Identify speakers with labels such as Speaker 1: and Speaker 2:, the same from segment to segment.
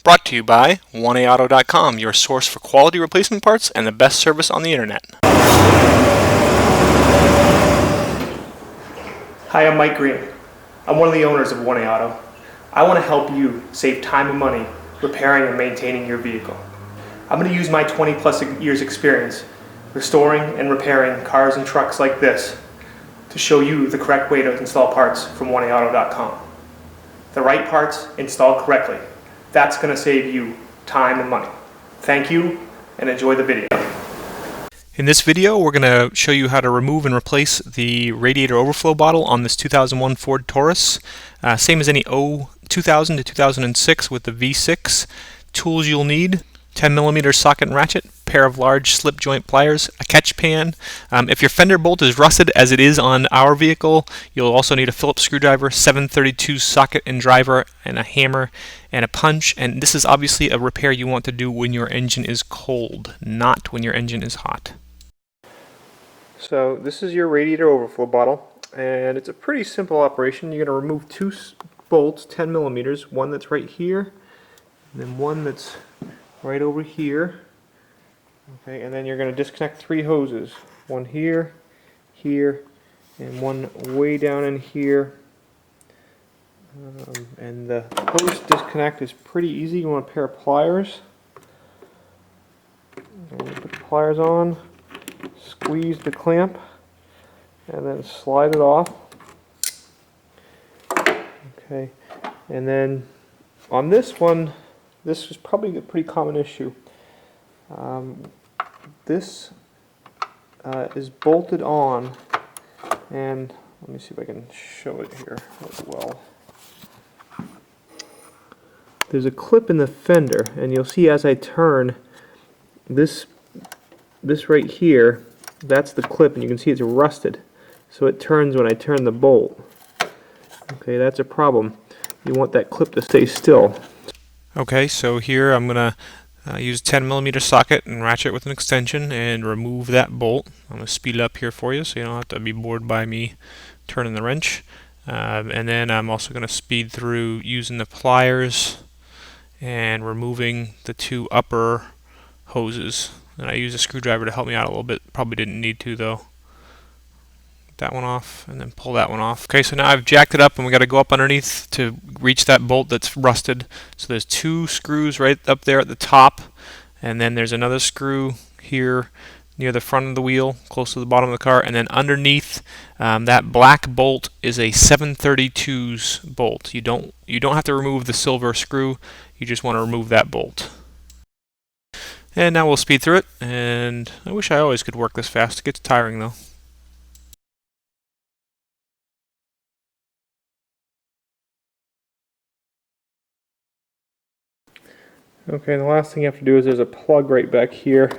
Speaker 1: Brought to you by 1AAuto.com, your source for quality replacement parts and the best service on the internet.
Speaker 2: Hi, I'm Mike Green. I'm one of the owners of 1A Auto. I want to help you save time and money repairing and maintaining your vehicle. I'm going to use my 20+ years experience restoring and repairing cars and trucks like this to show you the correct way to install parts from 1AAuto.com. The right parts installed correctly. That's going to save you time and money. Thank you, and enjoy the video.
Speaker 1: In this video, we're going to show you how to remove and replace the radiator overflow bottle on this 2001 Ford Taurus. Same as any 2000 to 2006 with the V6. Tools you'll need: 10mm socket and ratchet, pair of large slip joint pliers, a catch pan. If your fender bolt is rusted, as it is on our vehicle, you'll also need a Phillips screwdriver, 732 socket and driver, and a hammer and a punch. And this is obviously a repair you want to do when your engine is cold, not when your engine is hot. So this is your radiator overflow bottle, and it's a pretty simple operation. You're going to remove two bolts, 10mm, one that's right here, and then one that's right over here. Okay, and then you're going to disconnect three hoses. One here, here, and one way down in here. And the hose disconnect is pretty easy. You want a pair of pliers. And you put the pliers on, squeeze the clamp, and then slide it off. Okay, and then on this one, this is probably a pretty common issue. This is bolted on, and let me see if I can show it here as well. There's a clip in the fender, and you'll see as I turn this right here, that's the clip, and you can see it's rusted, so it turns when I turn the bolt. Okay, that's a problem. You want that clip to stay still. Okay, so here I'm going to use a 10mm socket and ratchet with an extension and remove that bolt. I'm going to speed it up here for you so you don't have to be bored by me turning the wrench. And then I'm also going to speed through using the pliers and removing the two upper hoses. And I use a screwdriver to help me out a little bit. Probably didn't need to though. That one off and then pull that one off. Okay, so now I've jacked it up and we got to go up underneath to reach that bolt that's rusted. So there's two screws right up there at the top, and then there's another screw here near the front of the wheel close to the bottom of the car, and then underneath that black bolt is a 732's bolt. You don't have to remove the silver screw, you just want to remove that bolt. And now we'll speed through it, and I wish I always could work this fast. It gets tiring though. Okay, and the last thing you have to do is there's a plug right back here.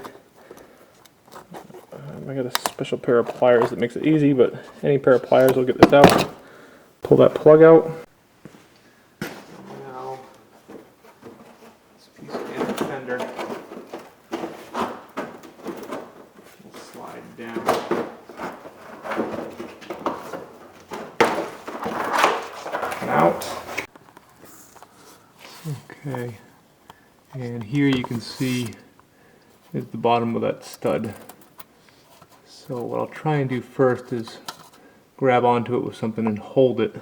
Speaker 1: I got a special pair of pliers that makes it easy, but any pair of pliers will get this out. Pull that plug out. Now, this piece in the fender will slide down. And out. Okay. And here you can see is the bottom of that stud. So what I'll try and do first is grab onto it with something and hold it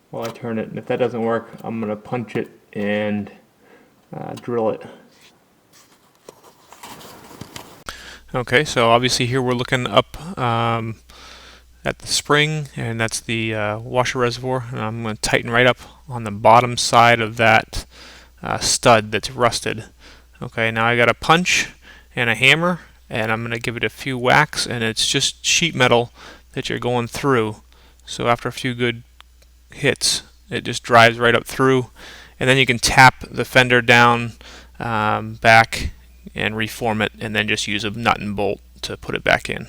Speaker 1: while I turn it. And if that doesn't work, I'm going to punch it and drill it. Okay, so obviously here we're looking up at the spring, and that's the washer reservoir. And I'm going to tighten right up on the bottom side of that stud that's rusted. Okay, now I got a punch and a hammer, and I'm going to give it a few whacks, and it's just sheet metal that you're going through. So after a few good hits, it just drives right up through, and then you can tap the fender down back and reform it, and then just use a nut and bolt to put it back in.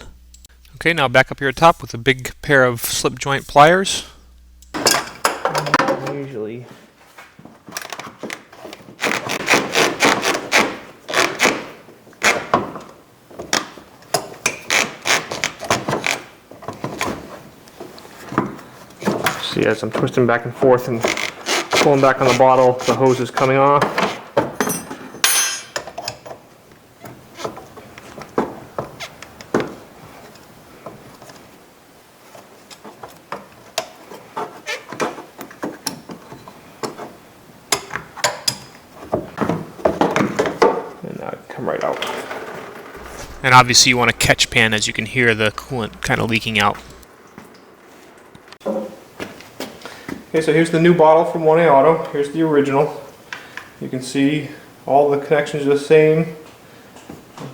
Speaker 1: Okay, now back up here at top with a big pair of slip joint pliers. Usually see, as I'm twisting back and forth and pulling back on the bottle, the hose is coming off. And now come right out. And obviously you want a catch pan, as you can hear the coolant kind of leaking out. Okay, so here's the new bottle from 1A Auto. Here's the original. You can see all the connections are the same.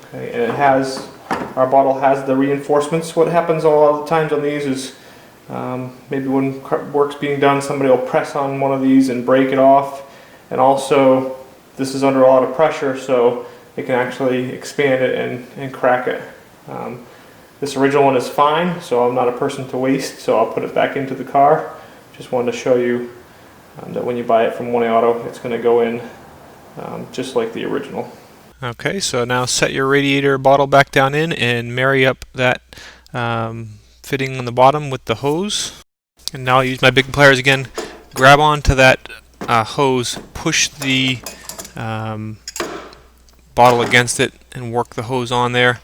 Speaker 1: Okay, and it has, our bottle has the reinforcements. What happens a lot of the times on these is maybe when work's being done, somebody will press on one of these and break it off. And also, this is under a lot of pressure, so it can actually expand it and crack it. This original one is fine, so I'm not a person to waste, so I'll put it back into the car. Just wanted to show you that when you buy it from 1A Auto, it's going to go in just like the original. Okay, so now set your radiator bottle back down in and marry up that fitting on the bottom with the hose. And now I'll use my big pliers again. Grab onto that hose, push the bottle against it, and work the hose on there.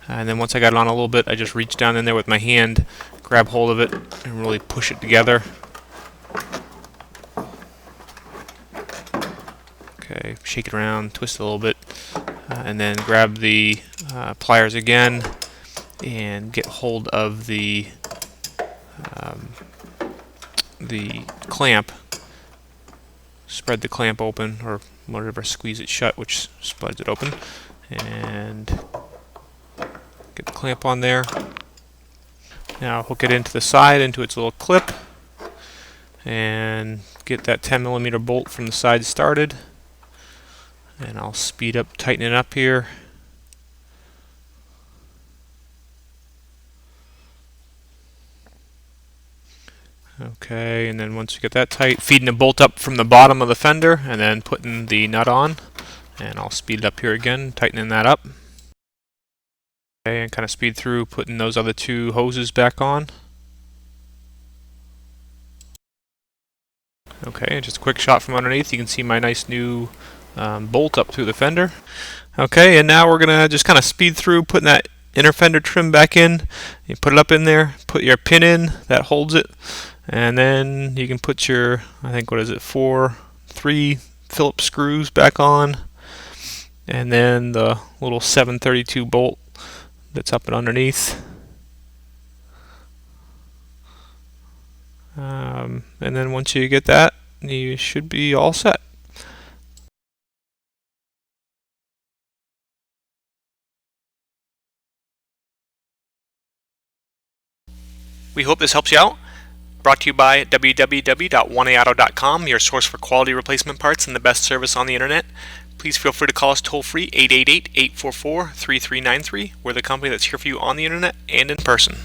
Speaker 1: And then once I got it on a little bit, I just reach down in there with my hand, grab hold of it, and really push it together. Okay, shake it around, twist it a little bit, and then grab the pliers again and get hold of the clamp. Spread the clamp open, or whatever, squeeze it shut, which spreads it open, and get the clamp on there. Now hook it into the side, into its little clip, and get that 10mm bolt from the side started. And I'll speed up, tighten it up here. Okay, and then once you get that tight, feeding the bolt up from the bottom of the fender and then putting the nut on. And I'll speed it up here again, tightening that up. Okay, and kind of speed through, putting those other two hoses back on. Okay, just a quick shot from underneath. You can see my nice new bolt up through the fender. Okay, and now we're gonna just kind of speed through, putting that inner fender trim back in. You put it up in there, put your pin in that holds it, and then you can put your, I think, what is it, 3 Phillips screws back on, and then the little 732 bolt that's up and underneath. And then once you get that, you should be all set. We hope this helps you out. Brought to you by www.1aauto.com, your source for quality replacement parts and the best service on the internet. Please feel free to call us toll-free 888-844-3393. We're the company that's here for you on the internet and in person.